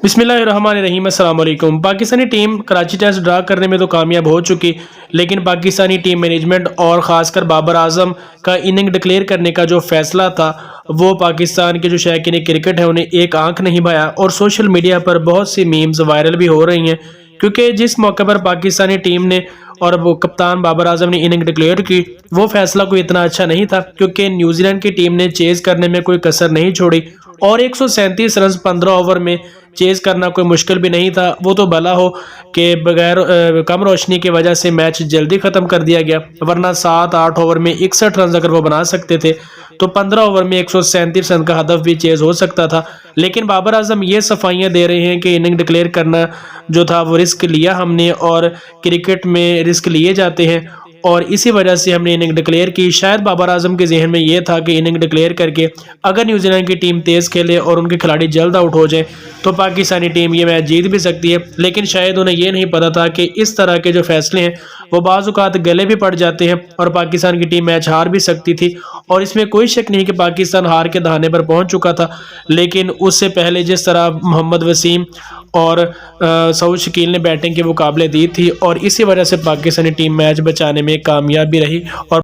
بسم اللہ الرحمن الرحیم۔ السلام علیکم۔ پاکستانی ٹیم کراچی ٹیسٹ ڈرا کرنے میں تو کامیاب ہو چکی، لیکن پاکستانی ٹیم مینجمنٹ اور خاص کر بابر اعظم کا اننگ ڈکلیئر کرنے کا جو فیصلہ تھا وہ پاکستان کے جو شائقین کرکٹ ہیں انہیں ایک آنکھ نہیں بھایا، اور سوشل میڈیا پر بہت سی میمز وائرل بھی ہو رہی ہیں، کیونکہ جس موقع پر پاکستانی ٹیم نے اور وہ کپتان بابر اعظم نے اننگ ڈکلیئر کی، وہ فیصلہ کوئی اتنا اچھا نہیں تھا، کیونکہ نیوزی لینڈ کی ٹیم نے چیز کرنے میں کوئی کسر نہیں چھوڑی، اور 137 رنز 15 اوور میں چیز کرنا کوئی مشکل بھی نہیں تھا۔ وہ تو بھلا ہو کہ بغیر کم روشنی کی وجہ سے میچ جلدی ختم کر دیا گیا، ورنہ 7-8 اوور میں 61 رنز اگر وہ بنا سکتے تھے تو 15 اوور میں 137 رن کا ہدف بھی چیز ہو سکتا تھا۔ لیکن بابر اعظم یہ صفائیاں دے رہے ہیں کہ اننگ ڈکلیئر کرنا جو تھا وہ رسک لیا ہم نے، اور کرکٹ میں رسک لیے جاتے ہیں، اور اسی وجہ سے ہم نے اننگ ڈکلیئر کی۔ شاید بابر اعظم کے ذہن میں یہ تھا کہ اننگ ڈکلیئر کر کے اگر نیوزی لینڈ کی ٹیم تیز کھیلے اور ان کے کھلاڑی جلد آؤٹ ہو جائیں تو پاکستانی ٹیم یہ میچ جیت بھی سکتی ہے، لیکن شاید انہیں یہ نہیں پتا تھا کہ اس طرح کے جو فیصلے ہیں وہ بعض اوقات گلے بھی پڑ جاتے ہیں، اور پاکستان کی ٹیم میچ ہار بھی سکتی تھی، اور اس میں کوئی شک نہیں کہ پاکستان ہار کے دہانے پر پہنچ چکا تھا۔ لیکن اس سے پہلے جس طرح محمد وسیم اور سعود شکیل نے بیٹنگ کے مقابلے دی تھی، اور اسی وجہ سے پاکستانی ٹیم میچ بچانے میں کامیاب بھی رہی، اور